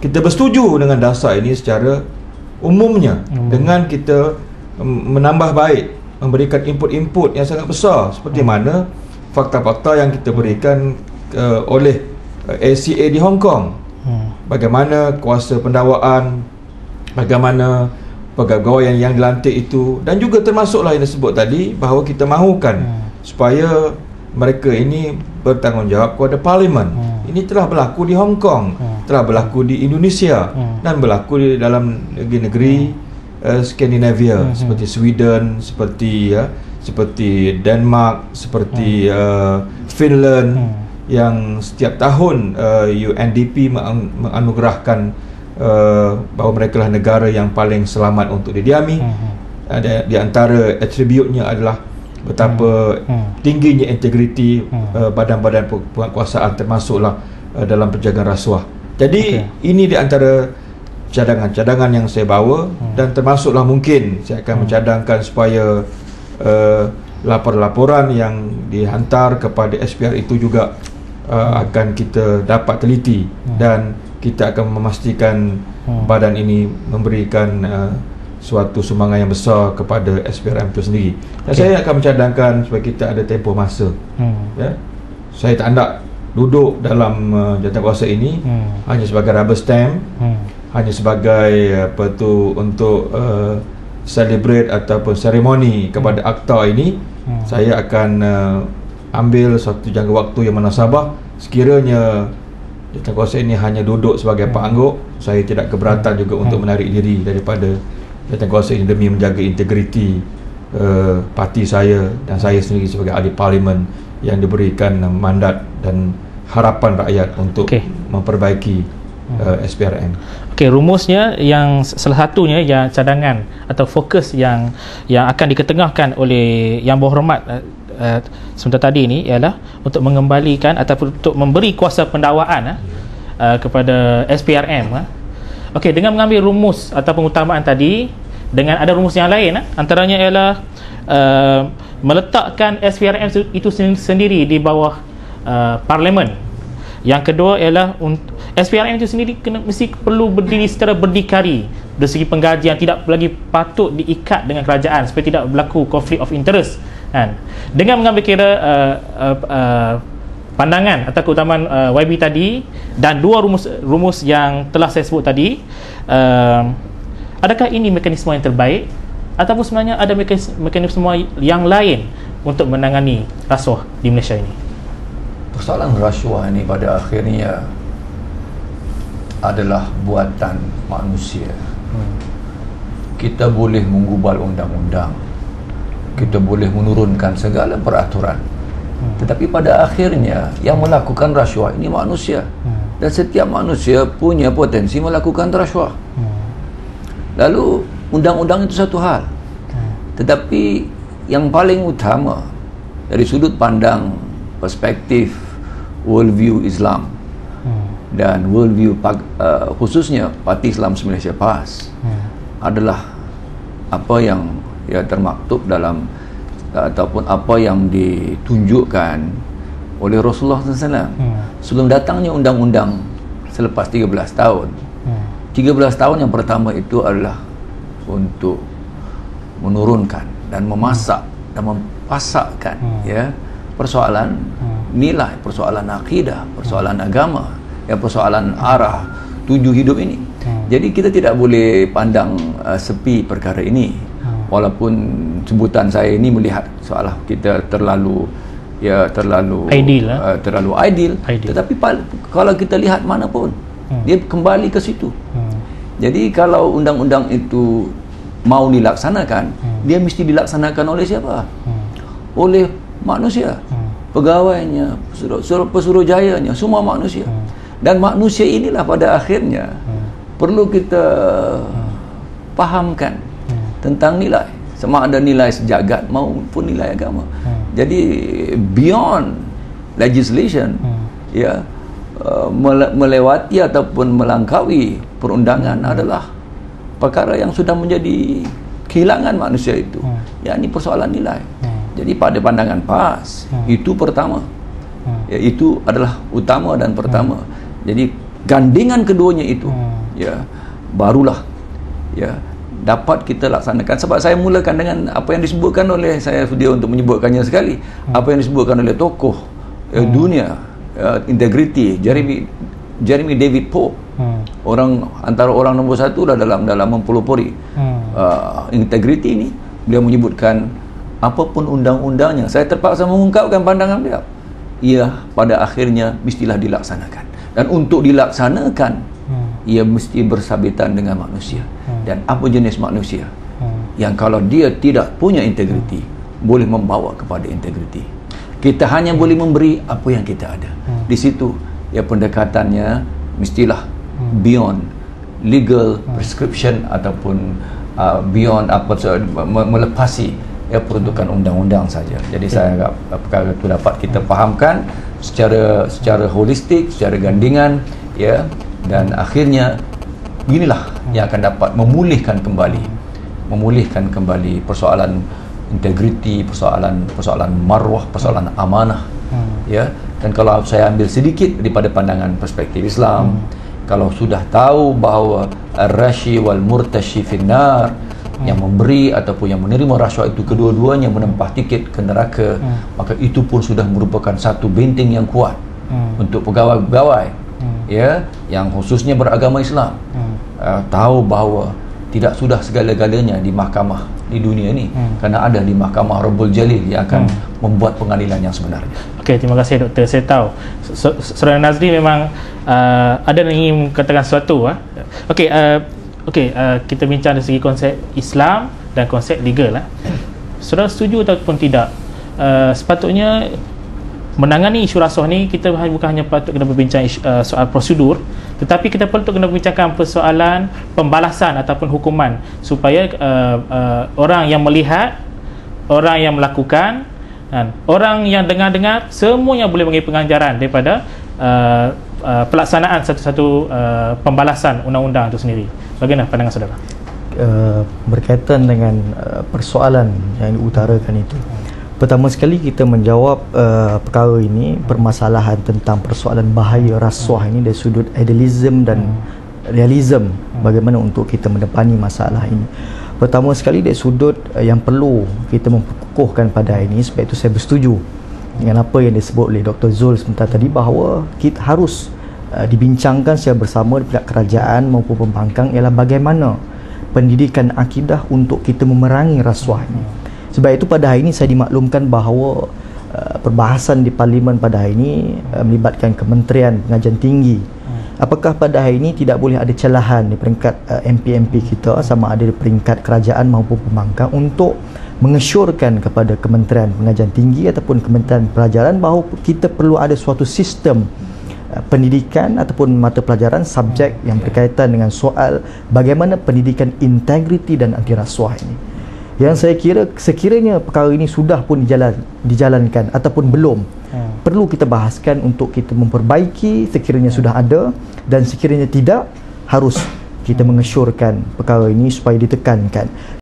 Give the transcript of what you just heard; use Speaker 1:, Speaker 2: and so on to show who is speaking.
Speaker 1: Kita bersetuju dengan dasar ini secara umumnya, dengan kita menambah baik, memberikan input-input yang sangat besar seperti mana fakta-fakta yang kita berikan oleh ACA di Hong Kong. Bagaimana kuasa pendakwaan, bagaimana pegawai yang dilantik itu, dan juga termasuklah yang disebut tadi bahawa kita mahukan supaya mereka ini bertanggungjawab kepada Parlimen. Ini telah berlaku di Hong Kong, telah berlaku di Indonesia, dan berlaku di dalam negeri-negeri Skandinavia seperti Sweden, seperti Denmark, seperti Finland, yang setiap tahun UNDP menganugerahkan bahawa mereka lah negara yang paling selamat untuk didiami. Di antara atributnya adalah betapa tingginya integriti badan-badan penguasaan, termasuklah dalam penjagaan rasuah. Jadi ini di antara cadangan-cadangan yang saya bawa, dan termasuklah mungkin saya akan mencadangkan supaya laporan-laporan yang dihantar kepada SPR itu juga akan kita dapat teliti, dan kita akan memastikan badan ini memberikan suatu sumbangan yang besar kepada SPRM itu sendiri. Dan saya akan mencadangkan supaya kita ada tempoh masa. Saya tak nak duduk dalam jawatankuasa ini hanya sebagai rubber stamp, hanya sebagai untuk celebrate ataupun seremoni kepada akta ini. Saya akan ambil satu jangka waktu yang munasabah. Sekiranya jawatankuasa ini hanya duduk sebagai pengangguk, saya tidak keberatan juga untuk menarik diri daripada jawatankuasa ini demi menjaga integriti parti saya dan saya sendiri sebagai ahli parlimen yang diberikan mandat dan harapan rakyat untuk memperbaiki SPRM.
Speaker 2: Rumusnya yang salah satunya yang cadangan atau fokus yang akan diketengahkan oleh Yang Berhormat sebentar tadi ini ialah untuk mengembalikan ataupun untuk memberi kuasa pendakwaan kepada SPRM. Dengan mengambil rumus atau pengutamaan tadi dengan ada rumus yang lain, antaranya ialah meletakkan SPRM itu sendiri di bawah Parlimen. Yang kedua ialah SPRM itu sendiri mesti perlu berdiri secara berdikari dari segi penggajian, tidak lagi patut diikat dengan kerajaan supaya tidak berlaku konflik of interest. Dengan mengambil kira pandangan atau keutamaan YB tadi dan dua rumus yang telah saya sebut tadi, adakah ini mekanisme yang terbaik ataupun sebenarnya ada mekanisme yang lain untuk menangani rasuah di Malaysia ini?
Speaker 3: Persoalan rasuah ini pada akhirnya adalah buatan manusia. Kita boleh menggubal undang-undang, kita boleh menurunkan segala peraturan, tetapi pada akhirnya yang melakukan rasuah ini manusia, dan setiap manusia punya potensi melakukan rasuah. Lalu undang-undang itu satu hal, tetapi yang paling utama dari sudut pandang perspektif worldview Islam dan worldview khususnya Parti Islam Malaysia PAS adalah apa yang termaktub dalam ataupun apa yang ditunjukkan oleh Rasulullah SAW sebelum datangnya undang-undang selepas 13 tahun. 13 tahun yang pertama itu adalah untuk menurunkan dan memasak dan mempasakkan persoalan nilai, persoalan akidah, persoalan agama, persoalan arah tuju hidup ini. Jadi kita tidak boleh pandang sepi perkara ini. Walaupun sebutan saya ini melihat seolah kita terlalu ideal, tetapi kalau kita lihat mana pun dia kembali ke situ. Jadi kalau undang-undang itu mau dilaksanakan, dia mesti dilaksanakan oleh siapa? Oleh manusia, pegawainya, pesuruhjayanya, semua manusia. Dan manusia inilah pada akhirnya perlu kita pahamkan tentang nilai, sama ada nilai sejagat maupun nilai agama. Jadi beyond legislation, melewati ataupun melangkaui perundangan adalah perkara yang sudah menjadi kehilangan manusia itu. Ini persoalan nilai. Jadi pada pandangan PAS itu pertama, itu adalah utama dan pertama. Jadi Gandingan keduanya itu, ya, barulah ya dapat kita laksanakan. Sebab saya mulakan dengan apa yang disebutkan oleh, saya sedia untuk menyebutkannya sekali, apa yang disebutkan oleh tokoh dunia, integrity, Jeremy David Pope, orang antara orang nombor satu lah dalam mempelopori integrity ini. Beliau menyebutkan apapun undang-undangnya, saya terpaksa mengungkapkan pandangan beliau, ia pada akhirnya mestilah dilaksanakan, dan untuk dilaksanakan ia mesti bersabitan dengan manusia. Dan apa jenis manusia yang kalau dia tidak punya integriti boleh membawa kepada integriti? Kita hanya boleh memberi apa yang kita ada. Di situ ya pendekatannya mestilah beyond legal prescription ataupun beyond melepasi ya peruntukan undang-undang saja. Jadi saya harap perkara itu dapat kita fahamkan secara holistik, secara gandingan, ya, dan akhirnya inilah yang akan dapat memulihkan kembali persoalan integriti, persoalan marwah, persoalan amanah, ya. Dan kalau saya ambil sedikit daripada pandangan perspektif Islam, kalau sudah tahu bahawa ar-rashi wal murtashi finnar, yang memberi ataupun yang menerima rasuah itu kedua-duanya menempah tiket ke neraka, maka itu pun sudah merupakan satu benteng yang kuat untuk pegawai-pegawai, ya, yang khususnya beragama Islam, tahu bahawa tidak sudah segala-galanya di mahkamah di dunia ini, kerana ada di mahkamah Rabbul Jalil yang akan membuat pengadilan yang sebenarnya.
Speaker 2: Okey, terima kasih doktor. Saya tahu Saudara Nazri memang ada yang ingin katakan sesuatu. Okey, kita bincang dari segi konsep Islam dan konsep legal. Saudara setuju ataupun tidak, sepatutnya menangani isu rasuah ni kita bukan hanya patut kena berbincang soal prosedur, tetapi kita patut kena bincangkan persoalan pembalasan ataupun hukuman, supaya orang yang melihat, orang yang melakukan, dan orang yang dengar-dengar semuanya boleh mengambil pengajaran daripada pelaksanaan satu-satu pembalasan undang-undang itu sendiri. Bagaimana pandangan saudara?
Speaker 4: Berkaitan dengan persoalan yang diutarakan itu, pertama sekali kita menjawab perkara ini, permasalahan tentang persoalan bahaya rasuah ini dari sudut idealism dan realism, bagaimana untuk kita mendepani masalah ini. Pertama sekali dari sudut yang perlu kita memperkukuhkan pada ini, sebab itu saya bersetuju dengan apa yang disebut oleh Dr. Zul sebentar tadi, bahawa kita harus dibincangkan secara bersama di pihak kerajaan maupun pembangkang, ialah bagaimana pendidikan akidah untuk kita memerangi rasuah ini. Sebab itu pada hari ini saya dimaklumkan bahawa perbahasan di Parlimen pada hari ini melibatkan Kementerian Pengajian Tinggi. Apakah pada hari ini tidak boleh ada celahan di peringkat MP-MP kita, sama ada di peringkat kerajaan maupun pembangkang, untuk mengesyorkan kepada Kementerian Pengajian Tinggi ataupun Kementerian Pelajaran bahawa kita perlu ada suatu sistem pendidikan ataupun mata pelajaran subjek yang berkaitan dengan soal bagaimana pendidikan integriti dan anti rasuah ini. Yang saya kira sekiranya perkara ini sudah pun dijalankan ataupun belum, perlu kita bahaskan untuk kita memperbaiki sekiranya sudah ada, dan sekiranya tidak, harus kita mengesyorkan perkara ini supaya ditekankan.